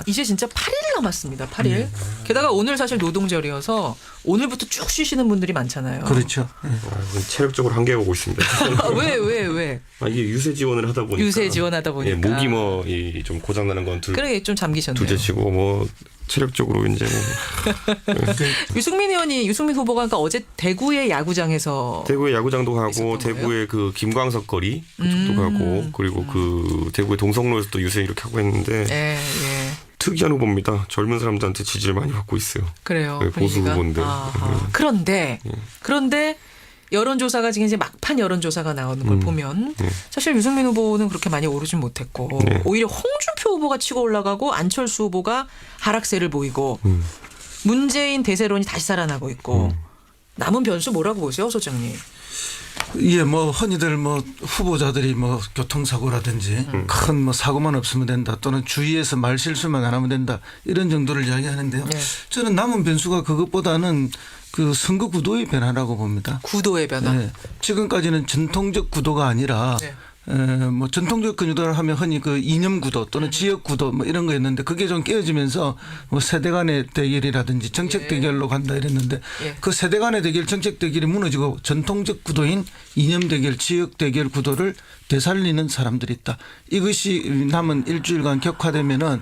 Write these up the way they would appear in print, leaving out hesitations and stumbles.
이제 진짜 8일 남았습니다. 8일. 게다가 오늘 사실 노동절이어서 오늘부터 쭉 쉬시는 분들이 많잖아요. 그렇죠. 체력적으로 한계가 오고 있습니다. 왜? 이게 유세 지원을 하다 보니까. 유세 지원하다 보니까. 목이 좀 고장 나는 건 그러게 좀 잠기셨네요. 둘째치고 뭐 체력적으로 이제 유승민 후보가 그러니까 어제 대구의 야구장에서 대구의 야구장도 가고 있었던 대구의 그 김광석 거리 그쪽도 가고 그리고 그 대구의 동성로에서 또 유세 이렇게 하고 했는데 예. 특이한 후보입니다. 젊은 사람들한테 지지를 많이 받고 있어요. 그래요. 네, 보수 분위기가? 후보인데. 그런데 여론조사가 지금 이제 막판 여론조사가 나오는 걸 보면 사실 유승민 후보는 그렇게 많이 오르진 못했고 오히려 홍준표 후보가 치고 올라가고 안철수 후보가 하락세를 보이고 문재인 대세론이 다시 살아나고 있고 남은 변수 뭐라고 보세요, 소장님? 예, 뭐 흔히들 뭐 후보자들이 뭐 교통사고라든지 큰 뭐 사고만 없으면 된다 또는 주위에서 말 실수만 안 하면 된다 이런 정도를 이야기하는데요. 네. 저는 남은 변수가 그것보다는 그 선거 구도의 변화라고 봅니다. 구도의 변화. 네. 지금까지는 전통적 구도가 아니라 뭐 전통적 구도를 하면 흔히 그 이념 구도 또는 지역 구도 뭐 이런 거였는데 그게 좀 깨어지면서 뭐 세대 간의 대결이라든지 정책 대결로 간다 이랬는데 그 세대 간의 대결 정책 대결이 무너지고 전통적 구도인 이념 대결 지역 대결 구도를 되살리는 사람들이 있다. 이것이 남은 일주일간 격화되면은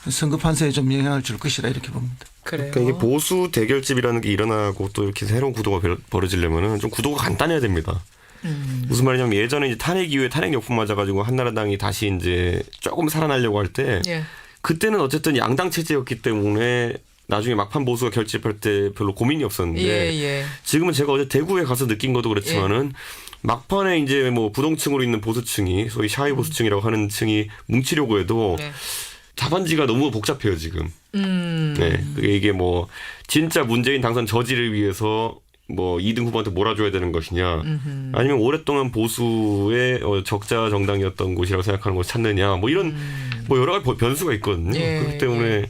선거 판세에 좀 영향을 줄 것이라 이렇게 봅니다. 그래요. 그러니까 이게 보수 대결집이라는 게 일어나고 또 이렇게 새로운 구도가 벌어지려면은 좀 구도가 간단해야 됩니다. 무슨 말이냐면 예전에 이제 탄핵 이후에 탄핵 역풍 맞아가지고 한나라당이 다시 이제 조금 살아나려고 할 때 그때는 어쨌든 양당 체제였기 때문에 나중에 막판 보수가 결집할 때 별로 고민이 없었는데 지금은 제가 어제 대구에 가서 느낀 것도 그렇지만은 막판에 이제 뭐 부동층으로 있는 보수층이 소위 샤이 보수층이라고 하는 층이 뭉치려고 해도 답안지가 너무 복잡해요 지금. 네, 이게 뭐 진짜 문재인 당선 저지를 위해서 뭐 2등 후보한테 몰아줘야 되는 것이냐 아니면 오랫동안 보수의 적자 정당이었던 곳이라고 생각하는 곳을 찾느냐 뭐 이런 뭐 여러 가지 변수가 있거든요. 그렇기 때문에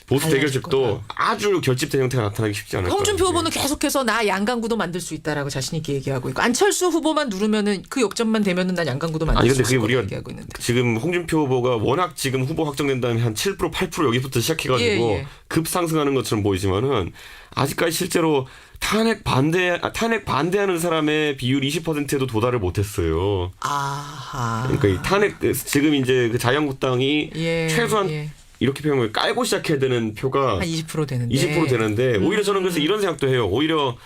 보수 대결집도 아주 결집된 형태가 나타나기 쉽지 않을 거예요. 홍준표 후보는 계속해서 나 양강구도 만들 수 있다라고 자신 있게 얘기하고 있고 안철수 후보만 누르면은 그 역전만 되면은 난 양강구도 만들 수 있을 거라고 얘기하고 있는데 지금 홍준표 후보가 워낙 지금 후보 확정된 다음에 한 7% 8% 여기부터 시작해가지고 급상승하는 것처럼 보이지만은 아직까지 실제로 탄핵 반대하는 사람의 비율 20%에도 도달을 못했어요. 그러니까 이 탄핵 지금 이제 그 자유한국당이 최소한 이렇게 표현을 깔고 시작해야 되는 표가 한 20% 되는데 20% 되는데 오히려 저는 그래서 이런 생각도 해요. 오히려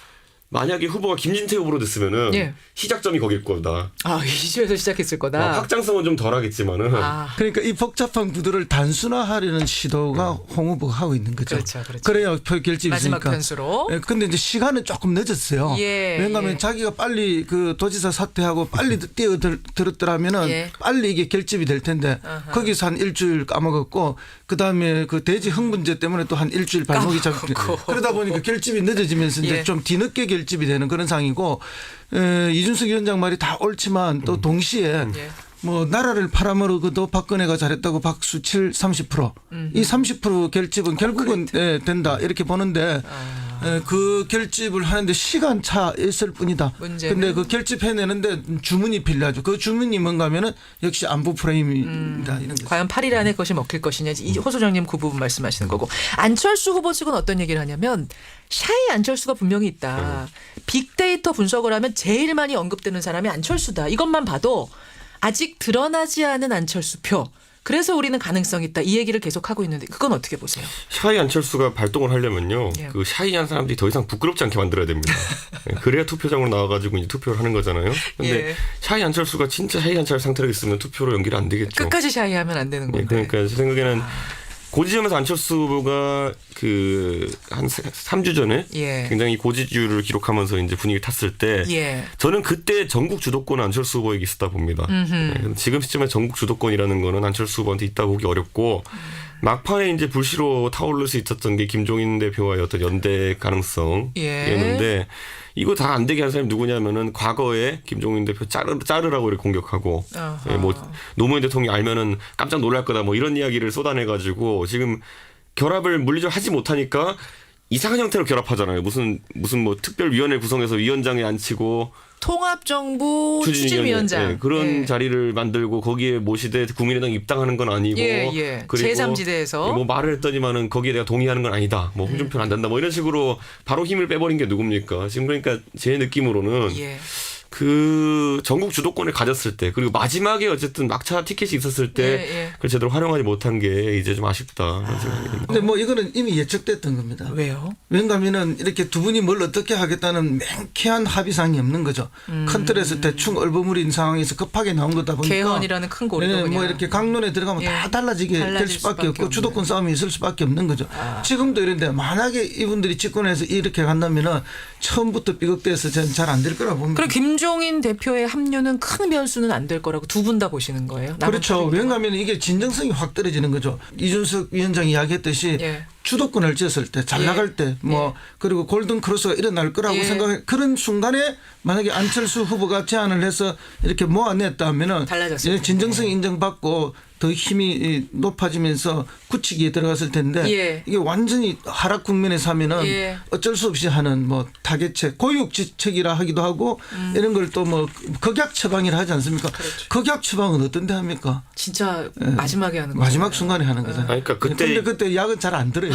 만약에 후보가 김진태 후보로 됐으면은 시작점이 거길 거다. 이주에서 시작했을 거다. 확장성은 좀 덜하겠지만은. 그러니까 이 복잡한 구도를 단순화하려는 시도가 홍 후보가 하고 있는 거죠. 그렇죠. 그래야 표 결집이 마지막 있으니까. 변수로. 그런데 이제 시간은 조금 늦었어요. 왜냐하면 자기가 빨리 그 도지사 사퇴하고 빨리 뛰어들었더라면은 빨리 이게 결집이 될 텐데 거기서 한 일주일 까먹었고 그 다음에 그 대지 흥분제 때문에 또 한 일주일 발목이 잡히고 그러다 보니까 결집이 늦어지면서 이제 좀 뒤늦게 결집이 되는 그런 상황이고 이준석 위원장 말이 다 옳지만 또 동시에 뭐 나라를 팔아먹어도 박근혜가 잘했다고 박수 30%. 이 30% 결집은 결국은 된다 이렇게 보는데 그 결집을 하는데 시간 차 있을 뿐이다. 근데 그 결집해내는데 주문이 필요하죠. 그 주문이 뭔가 하면은 역시 안보 프레임이다. 이런 거죠. 과연 8일 안에 것이 먹힐 것이냐. 호 소장님 그 부분 말씀하시는 거고. 안철수 후보 측은 어떤 얘기를 하냐면 샤이 안철수가 분명히 있다. 빅데이터 분석을 하면 제일 많이 언급되는 사람이 안철수다. 이것만 봐도 아직 드러나지 않은 안철수 표. 그래서 우리는 가능성이 있다. 이 얘기를 계속하고 있는데 그건 어떻게 보세요? 샤이 안철수가 발동을 하려면요. 그 샤이한 사람들이 더 이상 부끄럽지 않게 만들어야 됩니다. 그래야 투표장으로 나와가지고 이제 투표를 하는 거잖아요. 근데 샤이 안철수가 진짜 샤이 안철수 상태로 있으면 투표로 연결이 안 되겠죠. 끝까지 샤이하면 안 되는 건데. 그러니까 제 생각에는 고지점에서 안철수 후보가 그 한 3주 전에 굉장히 고지율을 기록하면서 이제 분위기 탔을 때 저는 그때 전국 주도권은 안철수 후보에게 있었다 봅니다. 지금 시점에 전국 주도권이라는 거는 안철수 후보한테 있다 보기 어렵고 막판에 이제 불씨로 타오를 수 있었던 게 김종인 대표와의 어떤 연대 가능성이었는데 이거 다 안 되게 한 사람이 누구냐면은 과거에 김종인 대표 자르라고 이렇게 공격하고 뭐 노무현 대통령이 알면은 깜짝 놀랄 거다 뭐 이런 이야기를 쏟아내가지고 지금 결합을 물리적으로 하지 못하니까 이상한 형태로 결합하잖아요. 무슨 뭐 특별위원회 구성해서 위원장에 앉히고 통합정부 추진위원장 네, 그런 자리를 만들고 거기에 모시되 국민의당 입당하는 건 아니고 그리고 제3지대에서 뭐 말을 했더니만은 거기에 내가 동의하는 건 아니다. 뭐 홍준표는 안 된다. 뭐 이런 식으로 바로 힘을 빼버린 게 누굽니까? 지금 그러니까 제 느낌으로는 그 전국 주도권을 가졌을 때 그리고 마지막에 어쨌든 막차 티켓이 있었을 때 그걸 제대로 활용하지 못한 게 이제 좀 아쉽다 그런 생각이 듭니다. 근데 뭐 이거는 이미 예측됐던 겁니다. 왜요? 왜냐하면은 이렇게 두 분이 뭘 어떻게 하겠다는 맹쾌한 합의상이 없는 거죠. 큰 틀에서 대충 얼버무린 상황에서 급하게 나온 거다 보니까 개헌이라는 큰 고리도 뭐 이렇게 강론에 들어가면 다 달라지게 될 수밖에 없고 주도권 싸움이 있을 수밖에 없는 거죠. 지금도 이런데 만약에 이분들이 집권해서 이렇게 간다면은 처음부터 삐걱대서 저는 잘 안 될 거라고 봅니다. 그럼 김종인 대표의 합류는 큰 변수는 안 될 거라고 두 분 다 보시는 거예요? 그렇죠. 왜냐하면 이게 진정성이 확 떨어지는 거죠. 이준석 위원장이 이야기했듯이 주도권을 쥐었을 때 잘 나갈 때 뭐 그리고 골든 크로스가 일어날 거라고 생각해 그런 순간에 만약에 안철수 후보가 제안을 해서 이렇게 모아냈다면은 진정성이 인정받고 더 힘이 높아지면서 굳히기에 들어갔을 텐데 이게 완전히 하락 국면에서 하면은 어쩔 수 없이 하는 뭐 타겟책 고육지책이라 하기도 하고 이런 걸 또 뭐 극약 처방이라 하지 않습니까? 그렇죠. 극약 처방은 어떤 데 합니까? 진짜 마지막에 하는 거죠. 마지막 순간에 하는 거잖아요. 그러니까 그때 약은 잘 안 들어요.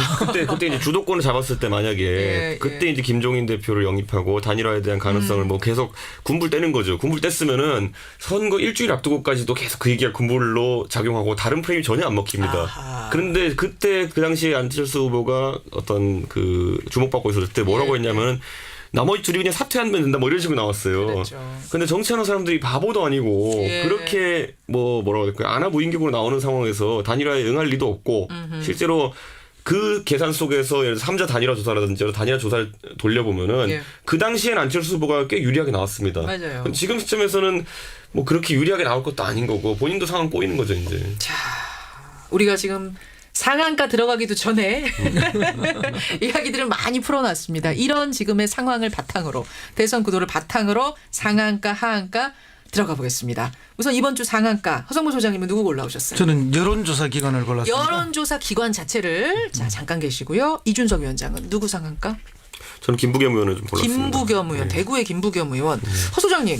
그때 이제 주도권을 잡았을 때 만약에 그때 이제 김종인 대표를 영입하고 단일화에 대한 가능성을 뭐 계속 군불 떼는 거죠. 군불 뗐으면은 선거 일주일 앞두고까지도 계속 그 얘기가 군불로 작용하고 다른 프레임이 전혀 안 먹힙니다. 그런데 그때 그 당시에 안철수 후보가 어떤 그 주목받고 있었을 때 뭐라고 했냐면은 나머지 둘이 그냥 사퇴하면 된다 뭐 이런 식으로 나왔어요. 그런데 정치하는 사람들이 바보도 아니고 그렇게 뭐라고 해야 될까요? 안하무인격으로 나오는 상황에서 단일화에 응할 리도 없고 실제로 그 계산 속에서 예를 들어서 3자 단일화 조사라든지 단일화 조사를 돌려보면은 그 당시엔 안철수 후보가 꽤 유리하게 나왔습니다. 맞아요. 지금 시점에서는 뭐 그렇게 유리하게 나올 것도 아닌 거고 본인도 상황 꼬이는 거죠 이제. 자, 우리가 지금 상한가 들어가기도 전에 이야기들을 많이 풀어놨습니다. 이런 지금의 상황을 바탕으로 대선 구도를 바탕으로 상한가 하한가 들어가 보겠습니다. 우선 이번 주 상한가 허성무 소장님은 누구 골라오셨어요? 저는 여론조사 기관을 골랐습니다. 여론조사 기관 자체를 잠깐 계시고요. 이준석 위원장은 누구 상한가? 저는 김부겸 의원을 좀 골랐습니다. 김부겸 의원, 대구의 김부겸 의원. 허 소장님,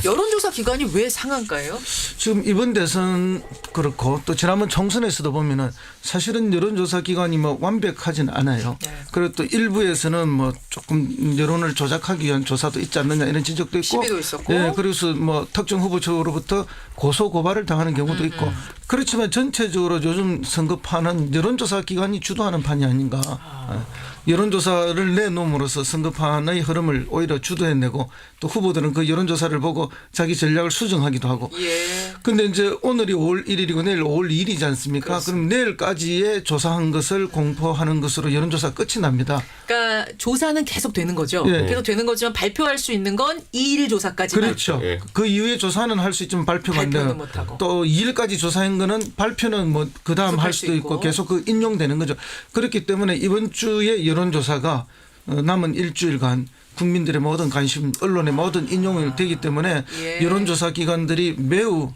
여론조사 기관이 왜 상한가예요? 지금 이번 대선 그렇고 또 지난번 총선에서도 보면은 사실은 여론조사 기관이 뭐 완벽하진 않아요. 그리고 또 일부에서는 뭐 조금 여론을 조작하기 위한 조사도 있지 않느냐 이런 지적도 있고. 시비도 있었고. 그래서 뭐 특정 후보 측으로부터 고소 고발을 당하는 경우도 있고. 그렇지만 전체적으로 요즘 선거판은 여론조사 기관이 주도하는 판이 아닌가. 여론조사를 내놓음으로써 선거판의 흐름을 오히려 주도해내고 또 후보들은 그 여론조사를 보고 자기 전략을 수정하기도 하고. 그런데 이제 오늘이 5월 1일이고 내일 5월 2일이지 않습니까? 그렇습니다. 그럼 내일까지의 조사한 것을 공포하는 것으로 여론조사 끝이 납니다. 그러니까 조사는 계속 되는 거죠. 계속 되는 거지만 발표할 수 있는 건 2일 조사까지만. 그렇죠. 그 이후에 조사는 할 수 있지만 발표가 안 돼요. 또 2일까지 조사한 거는 발표는 뭐 그다음 할 수도 있고 계속 그 인용되는 거죠. 그렇기 때문에 이번 주에 여론조사가 남은 일주일간 국민들의 모든 관심, 언론의 모든 인용이 되기 때문에 여론조사 기관들이 매우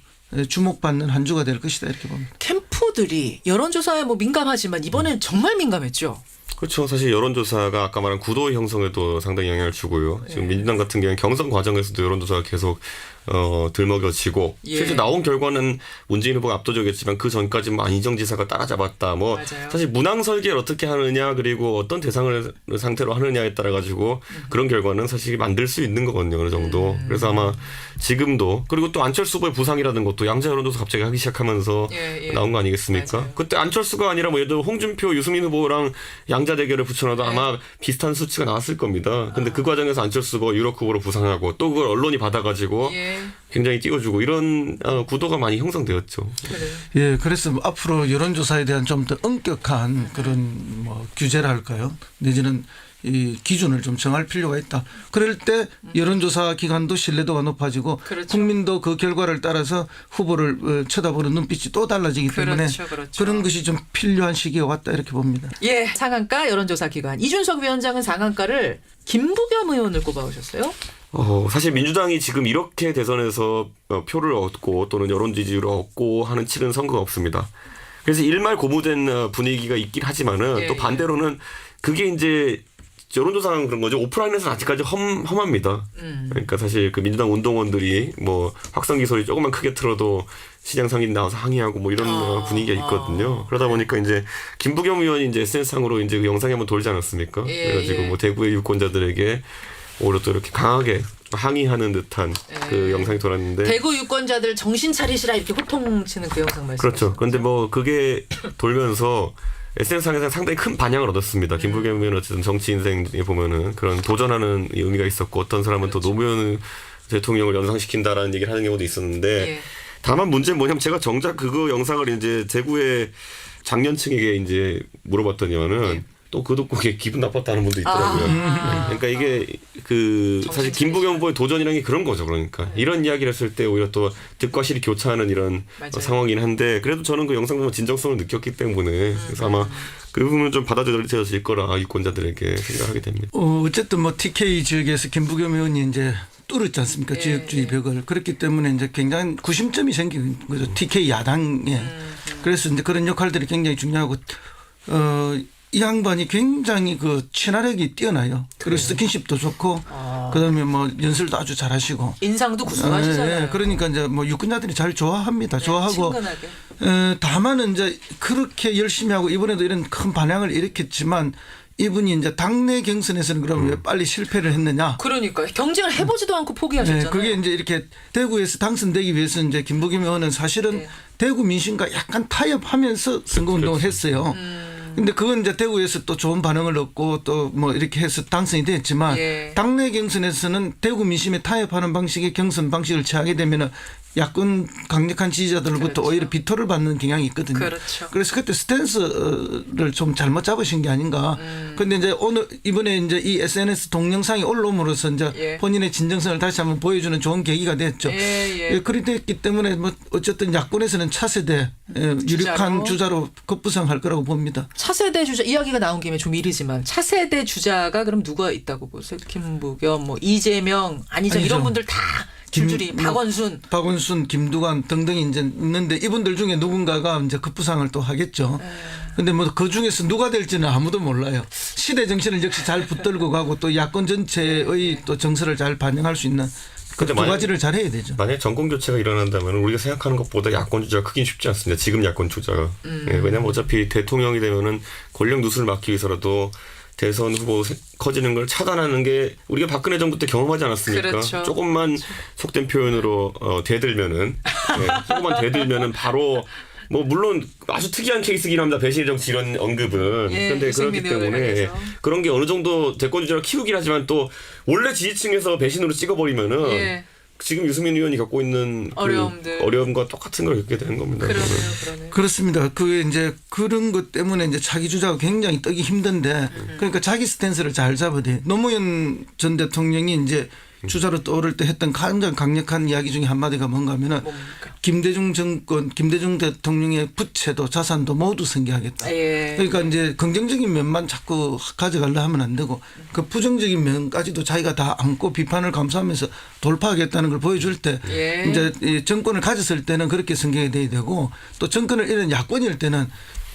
주목받는 한 주가 될 것이다 이렇게 봅니다. 캠프들이 여론조사에 뭐 민감하지만 이번엔 정말 민감했죠. 그렇죠. 사실 여론조사가 아까 말한 구도 형성에도 상당히 영향을 주고요. 지금 민주당 같은 경우는 경선 과정에서도 여론조사가 계속 들먹여지고 실제 나온 결과는 문재인 후보가 압도적이었지만 그 전까지 뭐 안희정 지사가 따라잡았다. 뭐 사실 문항 설계를 어떻게 하느냐 그리고 어떤 대상을 상태로 하느냐에 따라 가지고 그런 결과는 사실 만들 수 있는 거거든요. 어느 정도. 그래서 아마 지금도 그리고 또 안철수 후보의 부상이라는 것도 양자 여론조사 갑자기 하기 시작하면서 나온 거 아니겠습니까? 그때 안철수가 아니라 뭐 예를 들어 홍준표, 유승민 후보랑 양자 대결을 붙여놔도 아마 비슷한 수치가 나왔을 겁니다. 근데 그 과정에서 안철수 후보가 유력 후보로 부상하고 또 그걸 언론이 받아가지고 굉장히 띄워주고 이런 구도가 많이 형성되었죠. 예, 그래서 앞으로 여론조사에 대한 좀 더 엄격한 그런 뭐 규제라 할까요? 내지는 이 기준을 좀 정할 필요가 있다. 그럴 때 여론조사 기관도 신뢰도가 높아지고 국민도 그 결과를 따라서 후보를 쳐다보는 눈빛이 또 달라지기 때문에 그런 것이 좀 필요한 시기에 왔다 이렇게 봅니다. 예, 상한가 여론조사 기관. 이준석 위원장은 상한가를 김부겸 의원을 꼽아오셨어요? 사실 민주당이 지금 이렇게 대선에서 표를 얻고 또는 여론 지지율을 얻고 하는 치른 선거가 없습니다. 그래서 일말 고무된 분위기가 있긴 하지만은 또 반대로는 그게 이제 여론조사는 그런 거죠. 오프라인에서는 아직까지 험합니다. 그러니까 사실 그 민주당 운동원들이 뭐 확성기 소리 조금만 크게 틀어도 시장 상인 나와서 항의하고 뭐 이런 분위기가 있거든요. 그러다 보니까 이제 김부겸 의원이 이제 SNS상으로 이제 그 영상이 한번 돌지 않았습니까? 예, 그래가지고 예. 뭐 대구의 유권자들에게 오히려 또 이렇게 강하게 항의하는 듯한 그 영상이 돌았는데 대구 유권자들 정신 차리시라 이렇게 호통치는 그 영상 말씀. 그렇죠. 그런데 뭐 그게 돌면서 SNS상에서 상당히 큰 반향을 얻었습니다. 김부겸 의원은 어쨌든 정치 인생에 보면은 그런 도전하는 의미가 있었고 어떤 사람은 또 노무현 대통령을 연상시킨다라는 얘기를 하는 경우도 있었는데 예. 다만 문제는 뭐냐면 제가 정작 그거 영상을 이제 대구의 장년층에게 이제 물어봤더니만은 또 그 듣고 기분 나빴다는 분도 있더라고요. 그러니까 이게 그 사실 김부겸 후보의 도전이라는 게 그런 거죠. 그러니까 이런 이야기를 했을 때 오히려 또 득과 실이 교차하는 이런 상황이긴 한데 그래도 저는 그 영상 보면 진정성을 느꼈기 때문에 그래서 아마 그 부분은 좀 받아들여질 거라 유권자들에게 생각하게 됩니다. 어쨌든 뭐 TK 지역에서 김부겸 의원이 이제 뚫었지 않습니까? 지역주의 벽을. 그렇기 때문에 이제 굉장히 구심점이 생긴 거죠. TK 야당에. 그래서 이제 그런 역할들이 굉장히 중요하고 이 양반이 굉장히 그 친화력이 뛰어나요. 그리고 스킨십도 좋고 그다음에 뭐 연설도 아주 잘하시고 인상도 구수하시잖아요. 예, 그러니까 이제 뭐 유권자들이 잘 좋아합니다. 좋아하고 친근하게. 다만은 이제 그렇게 열심히 하고 이번에도 이런 큰 반향을 일으켰지만 이분이 이제 당내 경선에서는 그럼 왜 빨리 실패를 했느냐? 그러니까 경쟁을 해보지도 않고 포기하셨잖아요. 그게 이제 이렇게 대구에서 당선되기 위해서 이제 김부겸 의원은 사실은 대구 민심과 약간 타협하면서 선거운동을 했어요. 근데 그건 이제 대구에서 또 좋은 반응을 얻고 또 뭐 이렇게 해서 당선이 됐지만 당내 경선에서는 대구 민심에 타협하는 방식의 경선 방식을 취하게 되면은 야권 강력한 지지자들로부터 오히려 비토를 받는 경향이 있거든요. 그렇죠. 그래서 그때 스탠스를 좀 잘못 잡으신 게 아닌가. 그런데 이제 오늘 이번에 이제 이 SNS 동영상이 올라옴으로써 이제 본인의 진정성을 다시 한번 보여주는 좋은 계기가 됐죠. 그렇게 됐기 때문에 뭐 어쨌든 야권에서는 차세대 유력한 주자로 급부상할 거라고 봅니다. 차세대 주자 이야기가 나온 김에 좀 이르지만 차세대 주자가 그럼 누가 있다고 보세요? 김부겸, 뭐 이재명, 안희정 이런 분들 다 줄줄이 박원순, 김두관 등등이 이제 있는데 이분들 중에 누군가가 이제 급부상을 또 하겠죠. 근데 뭐 그 중에서 누가 될지는 아무도 몰라요. 시대 정신을 역시 잘 붙들고 가고 또 야권 전체의 또 정서를 잘 반영할 수 있는 그 두 가지를 잘 해야 되죠. 만약 정권 교체가 일어난다면 우리가 생각하는 것보다 야권 주자가 크긴 쉽지 않습니다. 지금 야권 주자가. 왜냐하면 어차피 대통령이 되면은 권력 누수를 막기 위해서라도 대선 후보 커지는 걸 차단하는 게 우리가 박근혜 정부 때 경험하지 않았습니까? 그렇죠. 조금만 속된 표현으로 대들면은 조금만 대들면은 바로 뭐 물론 아주 특이한 케이스긴 합니다. 배신의 정치 이런 언급은. 그런데 그렇기 때문에 그런 게 어느 정도 대권 주자를 키우긴 하지만 또 원래 지지층에서 배신으로 찍어버리면은 지금 유승민 의원이 겪고 있는 어려움과 똑같은 걸 겪게 되는 겁니다. 그러네요. 그렇습니다. 그게 이제 그런 것 때문에 이제 자기 주자가 굉장히 뜨기 힘든데 그러니까 자기 스탠스를 잘 잡아야 돼. 노무현 전 대통령이 이제 주자로 떠오를 때 했던 가장 강력한 이야기 중에 한마디가 뭔가 하면은 김대중 대통령의 부채도 자산도 모두 승계하겠다. 그러니까 이제 긍정적인 면만 자꾸 가져가려 하면 안 되고 그 부정적인 면까지도 자기가 다 안고 비판을 감수하면서 돌파하겠다는 걸 보여줄 때 이제 정권을 가졌을 때는 그렇게 승계가 돼야 되고 또 정권을 잃은 야권일 때는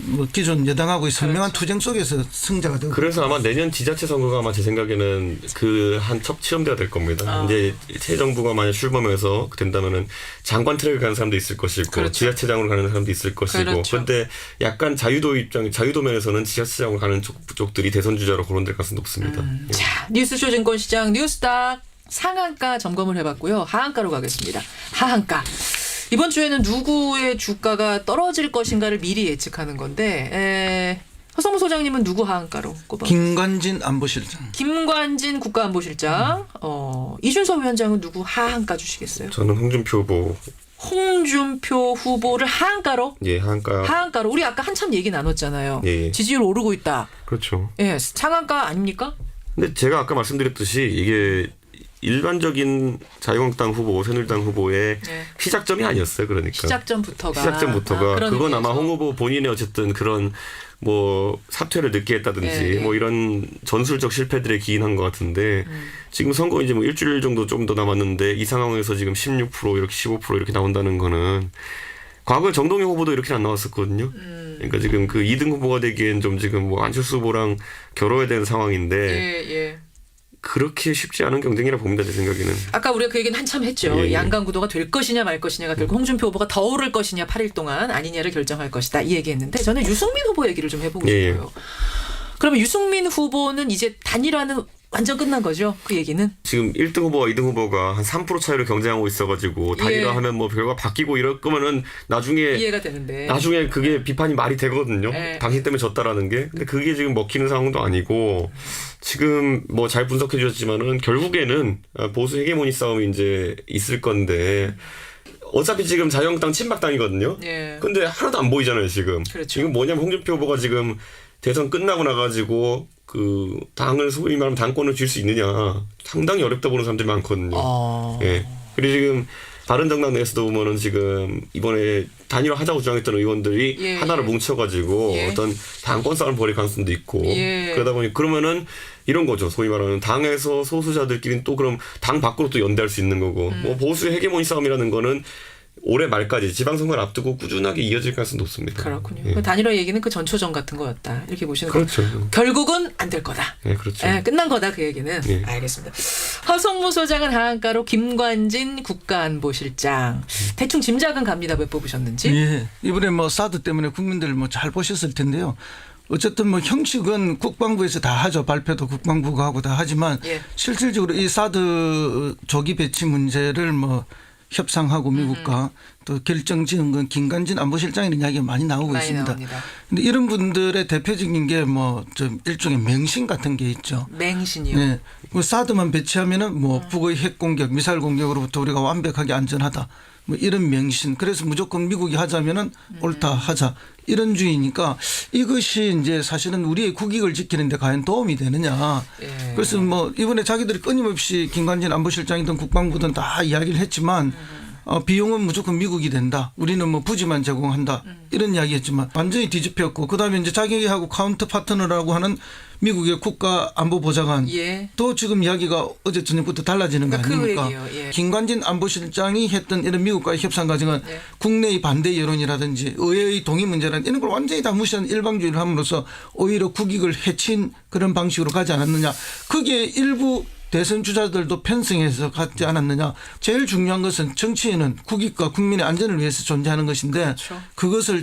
뭐 기존 여당하고의 선명한 투쟁 속에서 승자가 되고. 그래서 아마 내년 지자체 선거가 아마 제 생각에는 그 한 첫 시험대가 될 겁니다. 이제 새 정부가 만약 출범해서 된다면은 장관 트랙을 가는 사람도 있을 것이고 지자체장으로 가는 사람도 있을 것이고. 그런데 약간 자유도 면에서는 지자체장으로 가는 쪽들이 대선 주자로 거론될 가능성이 높습니다. 자, 뉴스쇼 증권시장 뉴스닥 상한가 점검을 해봤고요. 하한가로 가겠습니다. 하한가. 이번 주에는 누구의 주가가 떨어질 것인가를 미리 예측하는 건데 허성무 소장님은 누구 하한가로 꼽아? 김관진 안보실장. 김관진 국가안보실장. 이준석 위원장은 누구 하한가 주시겠어요? 저는 홍준표 후보. 홍준표 후보를 하한가로? 예, 하한가로. 우리 아까 한참 얘기 나눴잖아요. 예. 지지율 오르고 있다. 그렇죠. 예, 상한가 아닙니까? 근데 제가 아까 말씀드렸듯이 이게 일반적인 자유한국당 후보, 새누리당 후보의 시작점이 아니었어요. 그러니까 시작점부터가 그건 아마 홍 후보 본인의 어쨌든 그런 뭐 사퇴를 늦게 했다든지 뭐 이런 전술적 실패들에 기인한 것 같은데 지금 선거 이제 뭐 일주일 정도 좀 더 남았는데 이 상황에서 지금 16% 이렇게 15% 이렇게 나온다는 거는 과거에 정동영 후보도 이렇게 안 나왔었거든요. 그러니까 지금 그 2등 후보가 되기엔 좀 지금 뭐 안철수 후보랑 겨뤄야 되는 상황인데 예. 그렇게 쉽지 않은 경쟁이라 봅니다. 제 생각에는. 아까 우리가 그 얘기는 한참 했죠. 예. 양강 구도가 될 것이냐 말 것이냐가 결국 홍준표 후보가 더 오를 것이냐 8일 동안 아니냐를 결정할 것이다. 이 얘기했는데 저는 유승민 후보 얘기를 좀 해보고 예. 싶어요. 그러면 유승민 후보는 이제 단일화는 완전 끝난 거죠? 그 얘기는? 지금 1등 후보와 2등 후보가 한 3% 차이로 경쟁하고 있어가지고 단일화하면 뭐 결과 바뀌고 이럴 거면은 나중에 이해가 되는데. 나중에 그게 비판이 말이 되거든요. 네. 당신 때문에 졌다라는 게. 근데 그게 지금 먹히는 상황도 아니고 지금 뭐 잘 분석해 주셨지만은 결국에는 보수 헤게모니 싸움이 이제 있을 건데 어차피 지금 자유한국당 친박당이거든요. 예. 근데 하나도 안 보이잖아요, 지금. 그렇죠. 지금 뭐냐면 홍준표 후보가 지금 대선 끝나고 나가지고 그 당을 소위 말하면 당권을 줄 수 있느냐 상당히 어렵다 보는 사람들이 많거든요. 예. 그리고 지금 바른정당 내에서도 보면은 지금 이번에 단일화 하자고 주장했던 의원들이 하나를 뭉쳐가지고 어떤 당권 싸움을 벌일 가능성도 있고 그러다 보니 그러면은 이런 거죠. 소위 말하는 당에서 소수자들끼리는 또 그럼 당 밖으로 또 연대할 수 있는 거고 뭐 보수의 헤게모니 싸움이라는 거는 올해 말까지 지방선거를 앞두고 꾸준하게 이어질 가능성이 높습니다. 그렇군요. 예. 단일화 얘기는 그 전초전 같은 거였다. 이렇게 보시는 그렇죠. 거죠. 결국은 안 될 거다. 네, 그렇죠. 끝난 거다 그 얘기는. 예. 알겠습니다. 허성무 소장은 하한가로 김관진 국가안보실장. 대충 짐작은 갑니다. 왜 뽑으셨는지. 예. 이번에 뭐 사드 때문에 국민들 뭐 잘 보셨을 텐데요. 어쨌든 뭐 형식은 국방부에서 다 하죠. 발표도 국방부가 하고 다 하지만 실질적으로 이 사드 조기 배치 문제를 뭐 협상하고 미국과 또 결정 지은 건 김관진 안보실장이라는 이야기가 많이 나오고 있습니다. 그런데 이런 분들의 대표적인 게 뭐 좀 일종의 맹신 같은 게 있죠. 맹신이요? 네. 뭐 사드만 배치하면은 뭐 북의 핵 공격, 미사일 공격으로부터 우리가 완벽하게 안전하다. 뭐 이런 맹신. 그래서 무조건 미국이 하자면은 옳다 하자. 이런 주의니까 이것이 이제 사실은 우리의 국익을 지키는 데 과연 도움이 되느냐. 그래서 뭐 이번에 자기들이 끊임없이 김관진 안보실장이든 국방부든 다 이야기를 했지만 비용은 무조건 미국이 된다. 우리는 뭐 부지만 제공한다. 이런 이야기했지만 완전히 뒤집혔고 그다음에 이제 자기하고 카운터 파트너라고 하는 미국의 국가안보보좌관 또 지금 이야기가 어제 저녁부터 달라지는 거 아닙니까? 김관진 안보실장이 했던 이런 미국과의 협상 과정은 국내의 반대 여론이라든지 의회의 동의 문제라든지 이런 걸 완전히 다 무시한 일방주의를 함으로써 오히려 국익을 해친 그런 방식으로 가지 않았느냐. 그게 일부 대선 주자들도 편승해서 갔지 않았느냐. 제일 중요한 것은 정치인은 국익과 국민의 안전을 위해서 존재하는 것인데 그것을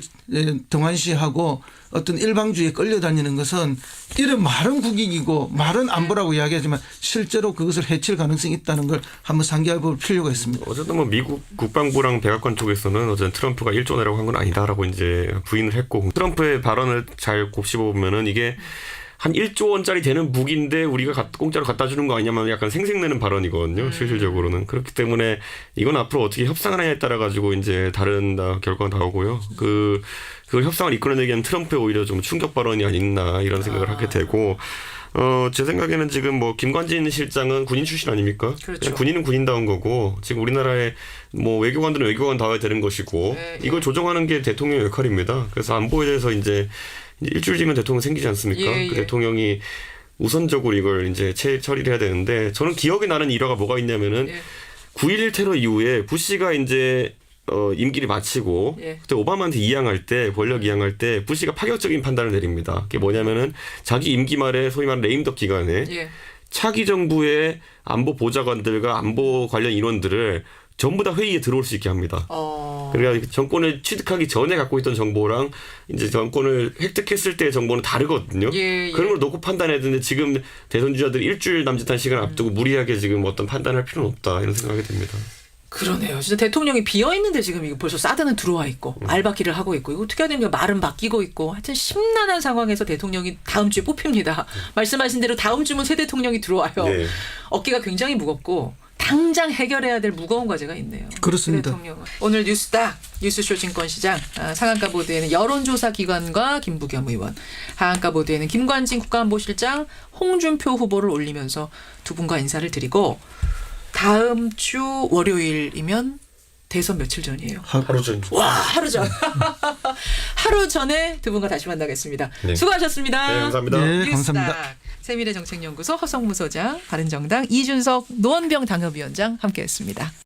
등한시하고 어떤 일방주의에 끌려다니는 것은 이런 말은 국익이고 말은 안보라고 이야기하지만 실제로 그것을 해칠 가능성이 있다는 걸 한번 상기해 볼 필요가 있습니다. 어쨌든 뭐 미국 국방부랑 백악관 쪽에서는 어쨌든 트럼프가 1조 내라고 한 건 아니다라고 이제 부인을 했고 트럼프의 발언을 잘 곱씹어 보면은 이게 한 1조 원짜리 되는 무기인데 우리가 공짜로 갖다 주는 거 아니냐면 약간 생색내는 발언이거든요. 실질적으로는. 그렇기 때문에 이건 앞으로 어떻게 협상을 하냐에 따라 가지고 이제 다른 결과가 나오고요. 그걸 협상을 이끌어내기엔 트럼프의 오히려 좀 충격 발언이 아니었나 이런 생각을 하게 되고 제 생각에는 지금 뭐 김관진 실장은 군인 출신 아닙니까? 그렇죠. 군인은 군인다운 거고 지금 우리나라의 뭐 외교관들은 외교관다워야 되는 것이고 이걸 조정하는 게 대통령의 역할입니다. 그래서 안보에 대해서 이제 일주일 뒤면 대통령 생기지 않습니까? 그 대통령이 우선적으로 이걸 이제 처리를 해야 되는데 저는 기억에 나는 일화가 뭐가 있냐면은 9.11 테러 이후에 부시가 이제 임기를 마치고 그때 오바마한테 권력 이양할 때 부시가 파격적인 판단을 내립니다. 그게 뭐냐면은 자기 임기 말에 소위 말하는 레임덕 기간에 차기 정부의 안보 보좌관들과 안보 관련 인원들을 전부 다 회의에 들어올 수 있게 합니다. 그러니까 정권을 취득하기 전에 갖고 있던 정보랑 이제 정권을 획득했을 때의 정보는 다르거든요. 그런 걸 놓고 판단해야 되는데 지금 대선 주자들이 일주일 남짓한 시간 앞두고 무리하게 지금 어떤 판단할 필요는 없다 이런 생각이 듭니다. 그러네요. 진짜 대통령이 비어있는데 지금 이거 벌써 사드는 들어와 있고 알바끼를 하고 있고 이거 어떻게 해야 됩니까? 말은 바뀌고 있고 하여튼 심란한 상황에서 대통령이 다음 주에 뽑힙니다. 말씀하신 대로 다음 주면 새 대통령이 들어와요. 어깨가 굉장히 무겁고 당장 해결해야 될 무거운 과제가 있네요. 그렇습니다. 대통령은. 오늘 뉴스닥 뉴스쇼 증권시장 상한가 보도에는 여론조사 기관과 김부겸 의원, 하한가 보도에는 김관진 국가안보실장, 홍준표 후보를 올리면서 두 분과 인사를 드리고 다음 주 월요일이면 대선 며칠 전이에요? 하루 전. 와, 하루 전. 하루 전에 두 분과 다시 만나겠습니다. 수고하셨습니다. 네, 감사합니다. 네, 감사합니다. 세미래정책연구소 허성무 소장, 바른정당 이준석 노원병 당협위원장 함께했습니다.